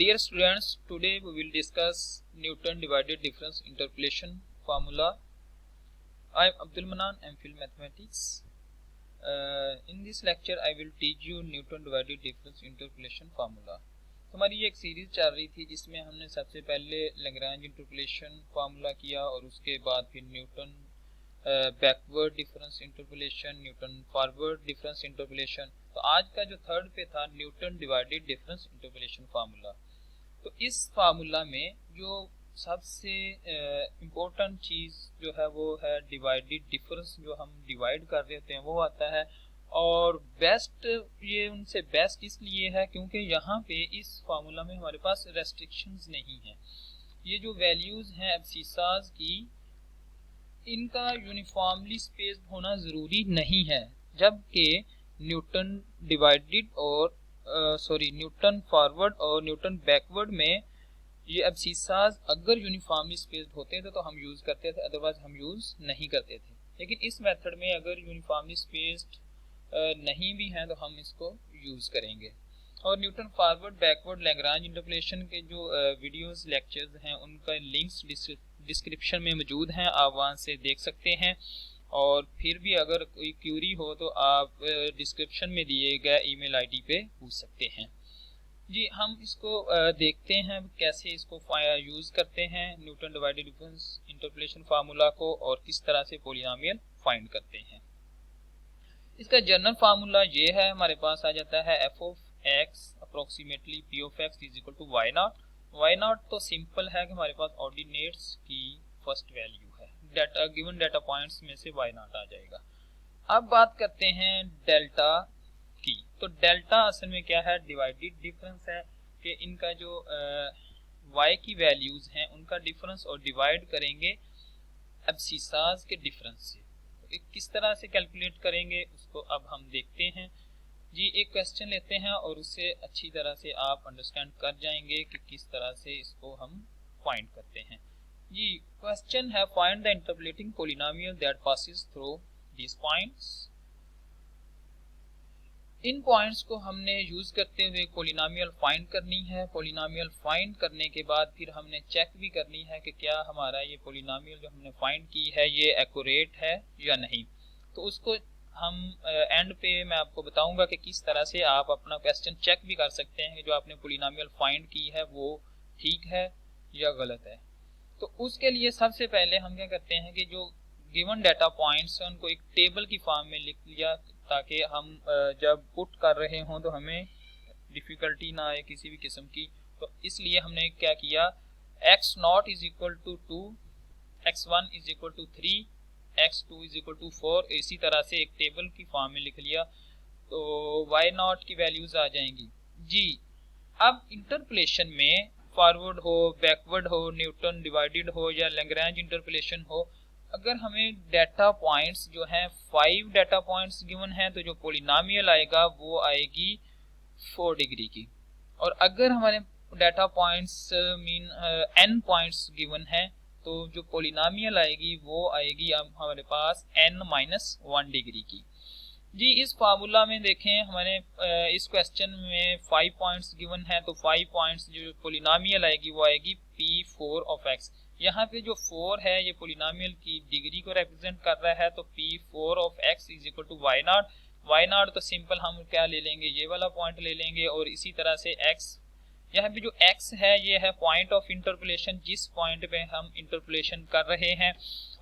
Dear students, today we will discuss Newton divided difference interpolation formula. I am Abdul Manan, MPhil Mathematics. In this lecture I will teach you Newton divided difference interpolation formula. तो हमारी ये एक series चल रही थी जिसमें हमने सबसे पहले लैग्रांज इंटरपोलेशन फार्मूला किया और उसके बाद फिर Newton backward difference interpolation, Newton forward difference interpolation. तो आज का जो थर्ड पे था Newton divided difference interpolation formula. तो इस फार्मूला में जो सबसे इम्पोर्टेंट चीज़ जो है वो है डिवाइडेड डिफरेंस, जो हम डिवाइड कर रहे होते हैं वो आता है। और बेस्ट ये उनसे बेस्ट इसलिए है क्योंकि यहाँ पे इस फार्मूला में हमारे पास रेस्ट्रिक्शंस नहीं है। ये जो वैल्यूज़ हैं एब्सिसाज की, इनका यूनिफॉर्मली स्पेस्ड होना ज़रूरी नहीं है, जबकि न्यूटन डिवाइडेड और न्यूटन फॉरवर्ड और न्यूटन बैकवर्ड में ये एब्सिसाज अगर यूनिफॉर्मली स्पेस्ड होते थे तो हम यूज़ करते थे, अदरवाइज हम यूज़ नहीं करते थे। लेकिन इस मेथड में अगर यूनिफॉर्मली स्पेस्ड नहीं भी हैं तो हम इसको यूज़ करेंगे। और Newton forward backward Lagrange interpolation के जो वीडियोस लेक्चर्स हैं उनका लिंक्स डिस्क्रिप्शन में मौजूद हैं, आप वहाँ से देख सकते हैं। और फिर भी अगर कोई क्यूरी हो तो आप डिस्क्रिप्शन में दिए गए ईमेल आईडी पे पूछ सकते हैं। जी, हम इसको देखते हैं कैसे इसको यूज़ करते हैं Newton divided difference interpolation formula को, और किस तरह से पॉलिनोमियल फाइंड करते हैं। इसका जनरल फार्मूला ये है, हमारे पास आ जाता है f of x approximately p of x is equal to y naught. Y naught तो सिंपल है कि हमारे पास ऑर्डिनेट्स की फर्स्ट वैल्यू है, डाटा गिवन डाटा पॉइंट्स में से वाई नॉट आ जाएगा। अब बात करते हैं डेल्टा की। तो डेल्टा असल में क्या है, डिवाइडेड डिफरेंस है कि इनका जो y की वैल्यूज हैं उनका डिफरेंस और डिवाइड करेंगे एब्सिसाज के डिफरेंस से। तो किस तरह से कैलकुलेट करेंगे उसको अब हम देखते हैं। जी, एक क्वेश्चन लेते हैं और उससे अच्छी तरह से आप अंडरस्टैंड कर जाएंगे कि किस तरह से इसको हम फाइंड करते हैं। जी, क्वेश्चन है find the interpolating polynomial that passes through these points. In points को हमने यूज करते हुए पॉलिनोमियल फाइंड करनी है। पॉलिनोमियल फाइंड करने के बाद फिर हमने चेक भी करनी है कि क्या हमारा ये पॉलिनोमियल जो हमने फाइंड की है ये एक्यूरेट है या नहीं। तो उसको हम एंड पे मैं आपको बताऊंगा कि किस तरह से आप अपना क्वेश्चन चेक भी कर सकते हैं कि जो आपने पॉलिनोमियल फाइंड की है वो ठीक है या गलत है। तो उसके लिए सबसे पहले हम क्या करते हैं कि जो गिवन डाटा पॉइंट्स हैं उनको एक टेबल की फॉर्म में लिख लिया, ताकि हम जब पुट कर रहे हों तो हमें डिफ़िकल्टी ना आए किसी भी किस्म की। तो इसलिए हमने क्या किया, x naught is equal to 2, x1 is equal to 3, x2 is equal to 4, इसी तरह से एक टेबल की फॉर्म में लिख लिया तो y नॉट की वैल्यूज आ जाएंगी। जी, अब इंटरपोलेशन में फॉरवर्ड हो, बैकवर्ड हो, न्यूटन डिवाइडेड हो या लैग्रांज इंटरपोलेशन हो, अगर हमें डाटा पॉइंट्स जो हैं 5 डाटा पॉइंट्स गिवन हैं तो जो पॉलिनोमियल आएगा वो आएगी 4 डिग्री की। और अगर हमारे data points mean n points given हैं तो जो पॉलिनोमियल आएगी वो आएगी अब हमारे पास n-1 डिग्री की। जी, इस फार्मूला में देखें हमारे इस क्वेश्चन में 5 पॉइंट्स गिवन है तो 5 पॉइंट्स जो पॉलिनोमियल आएगी वो आएगी P4 ऑफ x। यहाँ पे जो 4 है ये पॉलिनोमियल की डिग्री को रिप्रेजेंट कर रहा है, तो P4 of x is equal to y naught. Y naught तो सिंपल हम क्या ले लेंगे, ये वाला पॉइंट ले लेंगे। और इसी तरह से x, यहाँ पे जो x है ये है पॉइंट ऑफ इंटरपोलेशन, जिस पॉइंट पे हम इंटरपोलेशन कर रहे हैं।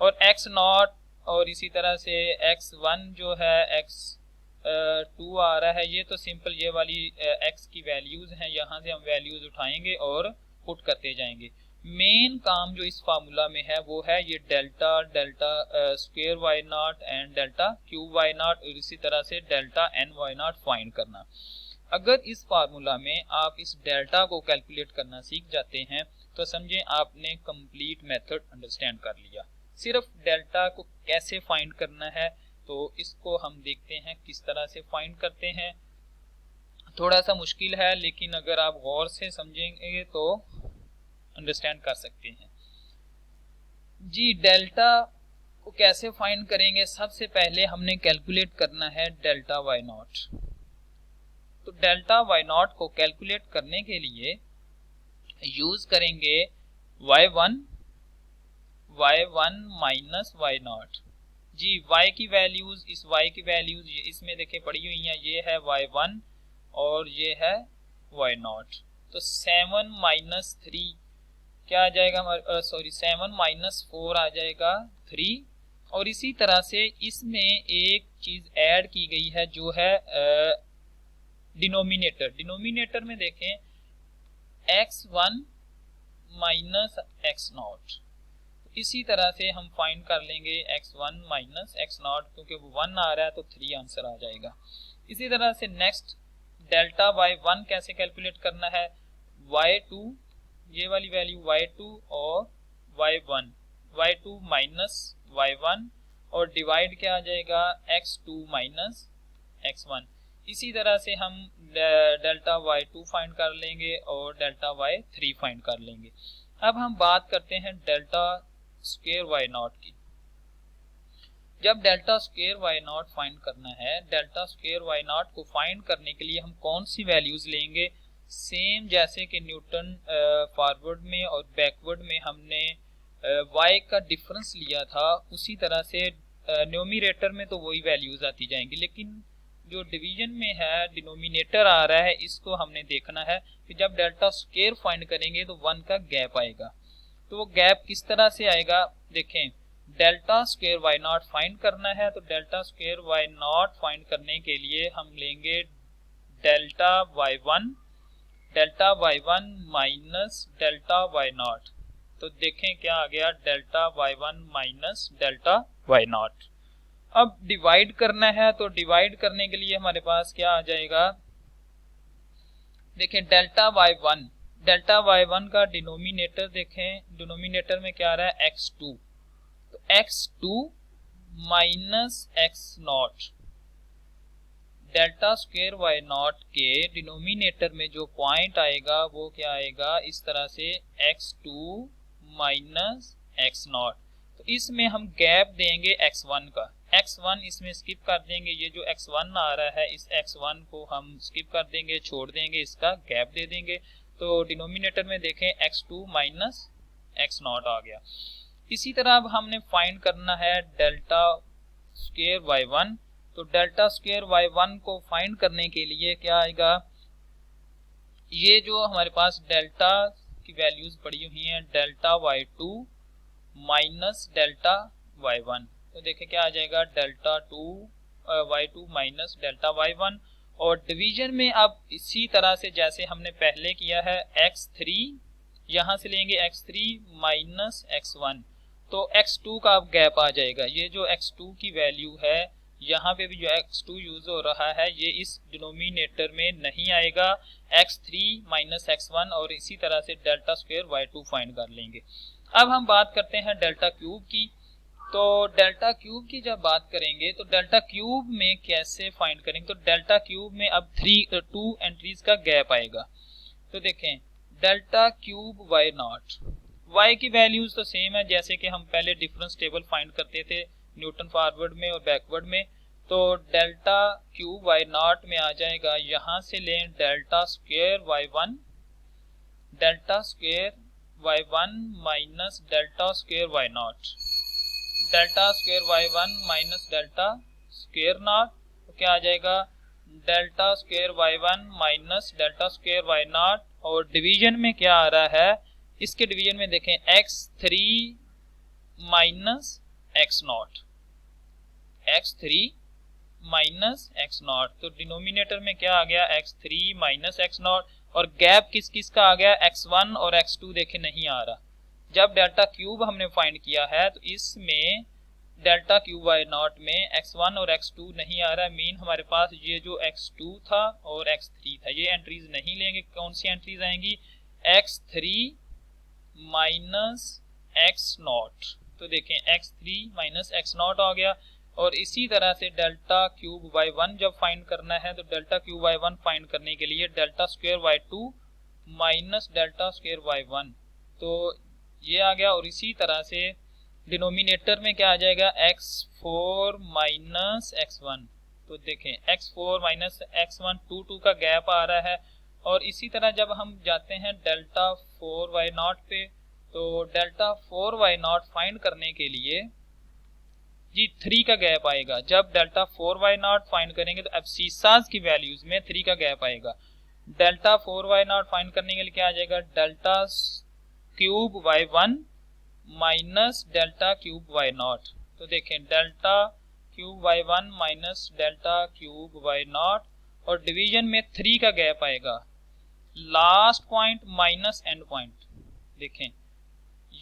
और x नॉट और इसी तरह से x1 जो है x2 आ रहा है, ये तो सिंपल ये वाली x की वैल्यूज हैं, यहाँ से हम वैल्यूज उठाएंगे और पुट करते जाएंगे। मेन काम जो इस फार्मूला में है वो है ये delta square y naught and delta cube y naught और इसी तरह से delta n y naught find करना। अगर इस फार्मूला में आप इस डेल्टा को कैलकुलेट करना सीख जाते हैं तो समझें आपने कंप्लीट मेथड अंडरस्टैंड कर लिया। सिर्फ डेल्टा को कैसे फाइंड करना है तो इसको हम देखते हैं किस तरह से फाइंड करते हैं। थोड़ा सा मुश्किल है लेकिन अगर आप गौर से समझेंगे तो अंडरस्टैंड कर सकते हैं। जी, डेल्टा को कैसे फाइंड करेंगे, सबसे पहले हमने कैलकुलेट करना है डेल्टा वाई नॉट। तो डेल्टा वाई नॉट को कैलकुलेट करने के लिए यूज करेंगे y1 माइनस y0। जी y की वैल्यूज, इस y की वैल्यूज इसमें देखे पड़ी हुई हैं, ये है y1 और ये है y0। तो 7 माइनस 3 क्या आ जाएगा हमारे, सॉरी 7 माइनस 4 आ जाएगा 3। और इसी तरह से इसमें एक चीज ऐड की गई है जो है डिनोमिनेटर। डिनोमिनेटर में देखें x1 माइनस x0। इसी तरह से हम फाइंड कर लेंगे x1 माइनस x0, क्योंकि वो 1 आ रहा है तो 3 आंसर आ जाएगा। इसी तरह से नेक्स्ट डेल्टा y1 कैसे कैलकुलेट करना है, y2 ये वाली वैल्यू y2 और y1, y2 माइनस y1 और डिवाइड क्या आ जाएगा x2 माइनस x1। इसी तरह से हम डेल्टा y2 फाइंड कर लेंगे और डेल्टा y3 फाइंड कर लेंगे। अब हम बात करते हैं डेल्टा स्क्वायर y0 की। जब डेल्टा स्क्वायर y0 फाइंड करना है, डेल्टा स्क्वायर y0 को फाइंड करने के लिए हम कौन सी वैल्यूज लेंगे, सेम जैसे कि न्यूटन फॉरवर्ड में और बैकवर्ड में हमने y का डिफरेंस लिया था, उसी तरह से न्यूमरेटर में तो वही वैल्यूज आती जाएंगी, लेकिन जो डिवीजन में है डिनोमिनेटर आ रहा है, इसको हमने देखना है कि जब डेल्टा स्क्वायर फाइंड करेंगे तो 1 का गैप आएगा। तो वो गैप किस तरह से आएगा, देखें डेल्टा स्क्वायर y0 फाइंड करना है, तो डेल्टा स्क्वायर y0 फाइंड करने के लिए हम लेंगे delta y1 minus delta y0। तो देखें क्या आ गया, delta y1 minus delta y0। अब डिवाइड करना है, तो डिवाइड करने के लिए हमारे पास क्या आ जाएगा, देखें डेल्टा y1 का डिनोमिनेटर देखें, डिनोमिनेटर में क्या आ रहा है x2, तो x2 minus x0। Delta square y0 के डिनोमिनेटर में जो पॉइंट आएगा वो क्या आएगा, इस तरह से x2 माइनस x0। तो इसमें हम गैप देंगे x1 का, x1 इसमें स्किप कर देंगे, ये जो x1 आ रहा है इस x1 को हम स्किप कर देंगे, छोड़ देंगे, इसका गैप दे देंगे। तो डिनोमिनेटर में देखें x2 माइनस x0 आ गया। इसी तरह अब हमने फाइंड करना है डेल्टा स्क्वायर y1। तो डेल्टा स्क्वायर y1 को फाइंड करने के लिए क्या आएगा, ये जो हमारे पास डेल्टा की वैल्यूज पड़ी हुई हैं, delta y2 minus delta y1, तो देखें क्या आ जाएगा, delta y2 minus delta y1। और डिवीजन में अब इसी तरह से जैसे हमने पहले किया है x3, यहां से लेंगे x3 माइनस x1, तो x2 का अब गैप आ जाएगा। ये जो x2 की वैल्यू है, यहाँ पे भी जो x2 यूज हो रहा है ये इस डिनोमिनेटर में नहीं आएगा, x3 माइनस x1 और इसी तरह से डेल्टा स्क्वायर y2 फाइंड कर लेंगे। अब हम बात करते हैं डेल्टा क्यूब की। तो डेल्टा क्यूब की जब बात करेंगे तो डेल्टा क्यूब में कैसे फाइंड करेंगे, तो डेल्टा क्यूब में अब 2 एंट्रीज का गैप आएगा। तो देखें डेल्टा क्यूब y0, y की वैल्यूज तो सेम है जैसे कि हम पहले डिफरेंस टेबल फाइंड करते थे न्यूटन फॉरवर्ड में और बैकवर्ड में। तो डेल्टा क्यूब y0 में आ जाएगा, यहां से लें delta square y1 minus delta square y0, delta square y1 minus delta square not, तो क्या आ जाएगा delta square y1 minus delta square y0। और डिवीजन में क्या आ रहा है, इसके डिवीजन में देखें x3 minus x0, x3 minus x0, तो डिनोमिनेटर में क्या आ गया x3 माइनस x0। और गैप किस किस का आ गया, x1 और x2 देखे नहीं आ रहा। जब डेल्टा क्यूब हमने फाइंड किया है तो इसमें डेल्टा क्यूब y0 में x1 और x2 नहीं आ रहा, मीन हमारे पास ये जो x2 था और x3 था, ये एंट्रीज नहीं लेंगे। कौन सी एंट्रीज आएंगी, x3 माइनस x0, तो देखें x3 माइनस x0 आ गया। और इसी तरह से डेल्टा क्यूब y1 जब फाइंड करना है तो डेल्टा क्यूब y1 फाइंड करने के लिए delta square y2 minus delta square y1, तो ये आ गया। और इसी तरह से डिनोमिनेटर में क्या आ जाएगा, x4 माइनस x1, तो देखें x4 माइनस x1 2 का गैप आ रहा है। और इसी तरह जब हम जाते हैं डेल्टा 4y0 पे, तो डेल्टा 4y0 फाइंड करने के लिए जी 3 का गैप आएगा। जब डेल्टा 4y0 फाइंड करेंगे तो एब्सिसास की वैल्यूज में 3 का गैप आएगा। डेल्टा 4y0 फाइंड करने के लिए क्या आ जाएगा, delta cube y1 minus delta cube y0। तो देखें delta cube y1 minus delta cube y0 और डिवीजन में 3 का गैप आएगा। Last point minus and point, देखें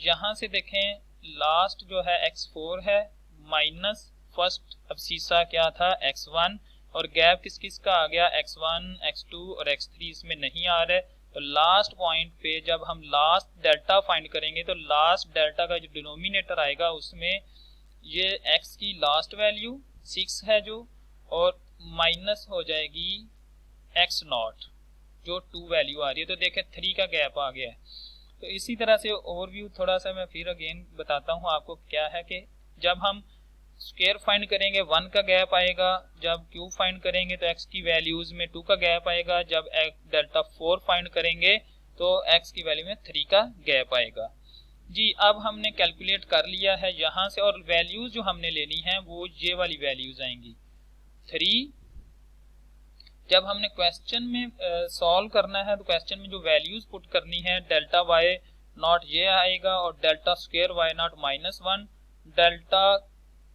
यहां से देखें लास्ट जो है x4 है माइनस फर्स्ट एब्सिसा क्या था x1 और गैप किस किस का आ गया x1 x2 और x3 इसमें नहीं आ रहा है। तो लास्ट पॉइंट पे जब हम लास्ट डेल्टा फाइंड करेंगे तो लास्ट डेल्टा का जो डिनोमिनेटर आएगा उसमें ये x की लास्ट वैल्यू 6 है जो, और माइनस हो जाएगी x0 जो 2 वैल्यू आ रही है। तो देखें 3 का गैप आ गया है। तो इसी तरह से ओवरव्यू थोड़ा सा मैं फिर अगेन बताता हूं आपको क्या है कि जब हम स्क्वायर फाइंड करेंगे 1 का गैप आएगा, जब क्यूब फाइंड करेंगे तो x की वैल्यूज में 2 का गैप आएगा, जब डेल्टा 4 फाइंड करेंगे तो x की वैल्यू में 3 का गैप आएगा। जी अब हमने कैलकुलेट कर लिया है यहाँ से, और वैल्यूज जो हमने लेनी है वो ये वाली वैल्यूज आएंगी 3। जब हमने क्वेश्चन में सॉल्व करना है तो क्वेश्चन में जो वैल्यूज पुट करनी है डेल्टा y0 ये आएगा और delta square y0 minus 1, delta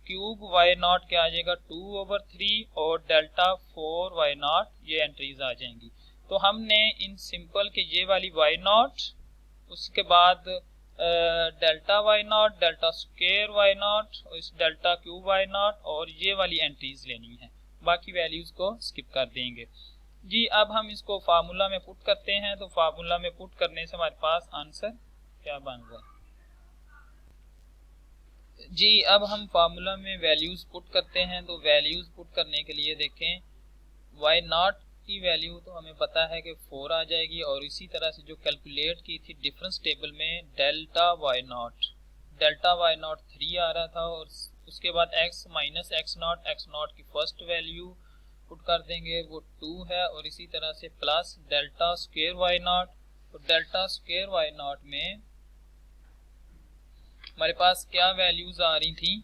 cube y0 क्या आ जाएगा 2/3 और डेल्टा 4y0 ये एंट्रीज आ जाएंगी। तो हमने इन सिंपल के ये वाली y0 उसके बाद delta y0 delta square y0 और इस डेल्टा क्यूब y0 और ये वाली एंट्रीज लेनी है, बाकी वैल्यूज को स्किप कर देंगे। जी अब हम इसको फार्मूला में पुट करते हैं। तो फार्मूला में पुट करने से हमारे पास आंसर क्या बन रहा है जी, अब हम फार्मूला में वैल्यूज पुट करते हैं। तो वैल्यूज पुट करने के लिए देखें y0 की वैल्यू तो हमें पता है कि 4 आ जाएगी, और इसी तरह से जो कैलकुलेट की थी डिफरेंस टेबल में डेल्टा y0 3 आ रहा था, और उसके बाद x माइनस x0 की फर्स्ट वैल्यू पुट कर देंगे वो 2 है, और इसी तरह से प्लस डेल्टा स्क्वायर y0। तो डेल्टा स्क्वायर y0 में हमारे पास क्या वैल्यूज आ रही थी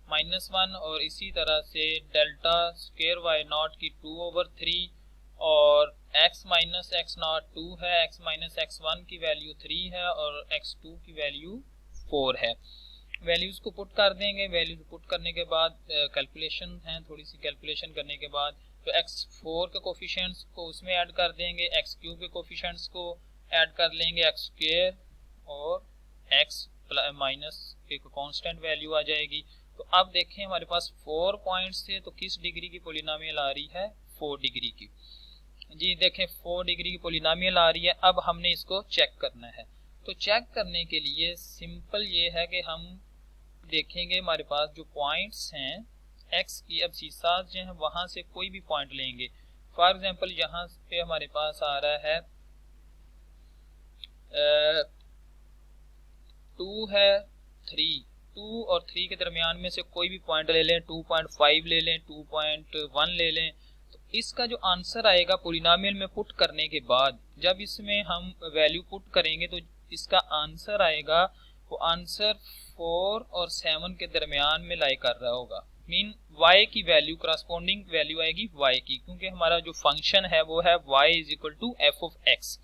-1 और इसी तरह से डेल्टा स्क्वायर y0 की 2/3 और x माइनस x0 2 है, x माइनस x1 की वैल्यू 3 है और x2 की वैल्यू 4 है। वैल्यूज को पुट कर देंगे। वैल्यूज पुट करने के बाद कैलकुलेशन है, थोड़ी सी कैलकुलेशन करने के बाद तो x4 के कोफिशिएंट्स को उसमें ऐड कर देंगे, x3 के कोफिशिएंट्स को ऐड कर लेंगे, x स्क्वायर और x माइनस एक कांस्टेंट वैल्यू आ जाएगी। तो अब देखें हमारे पास 4 पॉइंट्स थे, तो किस डिग्री की पॉलिनोमियल आ रही है 4 डिग्री की। जी देखें 4 डिग्री की पॉलिनोमियल आ रही है। अब हमने इसको चेक करना है। तो चेक करने के लिए सिंपल ये है कि हम देखेंगे हमारे पास जो पॉइंट्स हैं x की एब्सिसास जो हैं वहां से कोई भी पॉइंट लेंगे। फॉर एग्जांपल यहाँ पे हमारे पास आ रहा है 2 है 3, 2 और 3 के दरमियान में से कोई भी पॉइंट ले लें, 2.5 ले लें, 2.1 ले लें। तो इसका जो आंसर आएगा पॉलिनोमियल में पुट करने के बाद, जब इसमें हम वैल्यू पुट करेंगे तो इसका आंसर आएगा, वो आंसर 4 और 7 के दरमियान में लाई कर रहा होगा। मीन y की वैल्यू करस्पॉन्डिंग वैल्यू आएगी y की, क्योंकि हमारा जो फंक्शन है वो है y = f of x।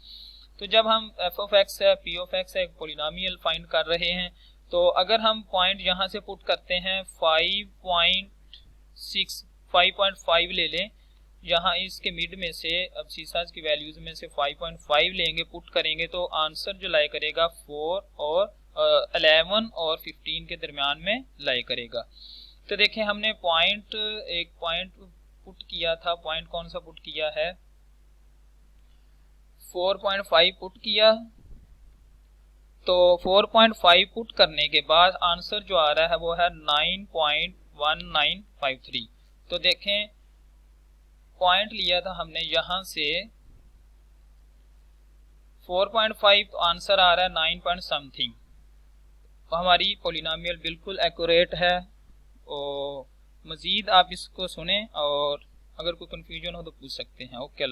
तो जब हम f of x है p of x है एक पॉलिनोमियल फाइंड कर रहे हैं, तो अगर हम पॉइंट यहाँ से पुट करते हैं 5.5 ले लें, यहाँ इसके मिड में से एब्सिसास की वैल्यूज में से 5.5 लेंगे, पुट करेंगे तो आंसर जो लाई करेगा 4 और 11 और 15 के दरमियान में लाई करेगा। तो देखें हमने एक पॉइंट पुट किया था। पॉइंट कौन सा पुट किया है 4.5 पुट किया। तो 4.5 पुट करने के बाद आंसर जो आ रहा है वो है 9.1953। तो देखें पॉइंट लिया था हमने यहां से 4.5, तो आंसर आ रहा है 9 पॉइंट समथिंग। तो हमारी पॉलिनोमियल बिल्कुल एक्यूरेट है। और मजीद आप इसको सुने और अगर कोई कन्फ्यूजन हो तो पूछ सकते हैं। ओके।